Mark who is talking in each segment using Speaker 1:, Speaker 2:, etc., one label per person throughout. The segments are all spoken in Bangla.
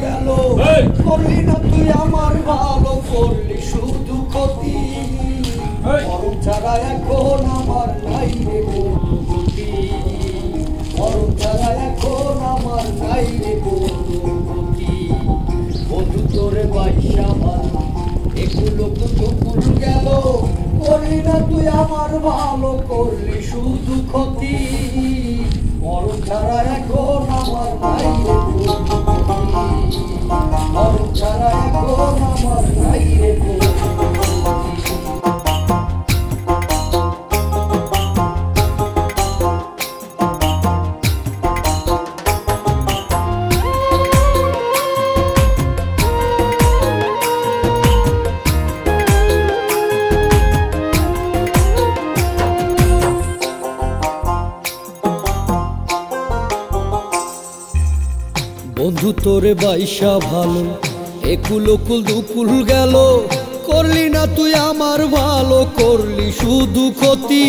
Speaker 1: গেল করলি না তুই আমার ভালো করলি শুধু ক্ষতি মরণ ছাড়া এখন আমার নাই রে কোনো গতি মরণ ছাড়া এখন আমার নাই রে কোনো গতি বন্ধু তোরে বাইশা ভালো এগুলো কুটুকুল গেল করলি না তুই আমার ভালো করলি শুধু ক্ষতি মরণ ছাড়া এখন আমার নাই রে কোনো গতি মরণ ছাড়া এখন আমার নাই রে কোনো বন্ধু তোরে বাইশা ভালো একুল কুল দুকুল গেল করলি না তুই আমার ভালো করলি শুধু ক্ষতি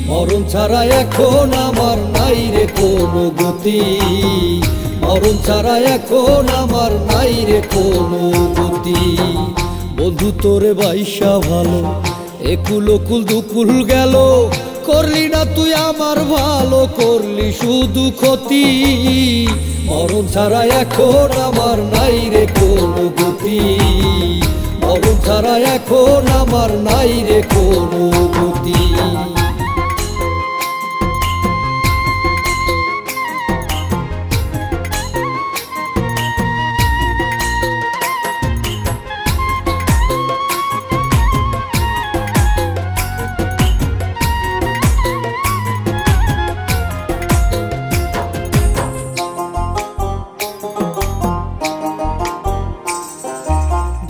Speaker 1: মরণ ছাড়া এখন আমার নাই রে কোনো গতি মরণ ছাড়া এখন আমার নাই রে কোনো গতি বন্ধু তোরে বাইশা ভালো একুল কুল দুকুল গেল করলি না তুই আমার ভালো করলি শুধু ক্ষতি মরণ ছাড়া এখন আমার নাই রে কোনো গতি মরণ ছাড়া এখন আমার নাই রে কোনো গতি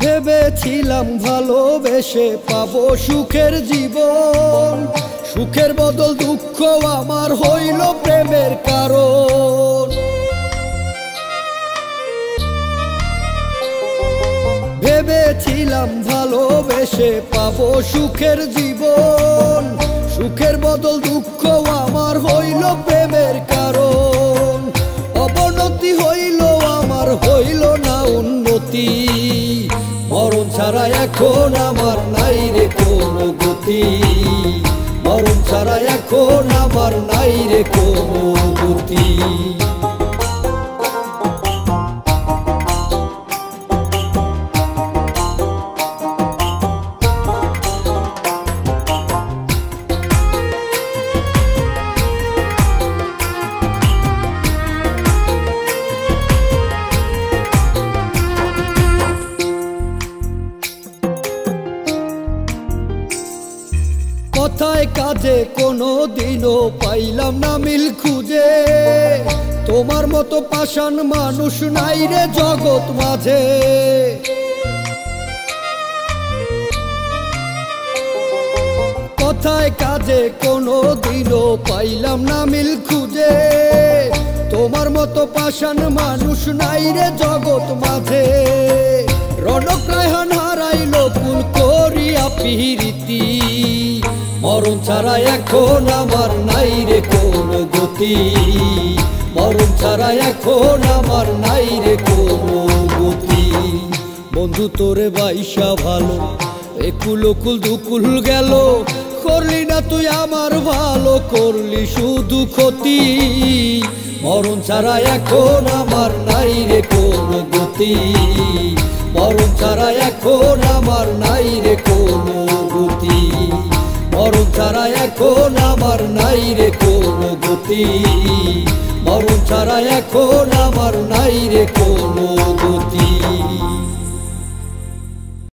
Speaker 1: ভেবেছিলাম ভালোবেসে পাবো সুখের জীবন সুখের বদল দুঃখ আমার হইল প্রেমের কারণ ভেবেছিলাম ভালোবেসে পাবো সুখের জীবন সুখের বদল দুঃখ আমার হইল প্রেমের কারণ অবনতি হইল আমার হইল না উন্নতি মরণ ছাড়া এখন আমার নাই রে কোনো গতি মরণ ছাড়া এখন আমার নাই রে কোনো গতি কথায় কাজে কোনো দিনও পাইলাম না মিল খুঁজে তোমার মতো পাষাণ মানুষ নাই রে জগৎ মাঝে কথায় কাজে কোনো দিনও পাইলাম না মিল খুঁজে তোমার মতো পাষাণ মানুষ নাই রে জগৎ মাঝে রনক রায়হান হারাইল কুল করিয়া পিরিতি মরণ ছাড়া এখন আমার নাই রে কোনো গতি মরণ ছাড়া এখন আমার নাই রে কোনো গতি বন্ধু তোরে বাইশা ভালো একুল কুল দুকুল গেল করলি না তুই আমার ভালো করলি শুধু ক্ষতি মরণ ছাড়া এখন আমার নাই রে কোনো গতি মরণ ছাড়া এখন আমার নাই রে কোনো গতি মরণ ছাড়া এখন আমার নাই রে কোনো গতি মরণ ছাড়া এখন আমার নাই রে কোনো গতি।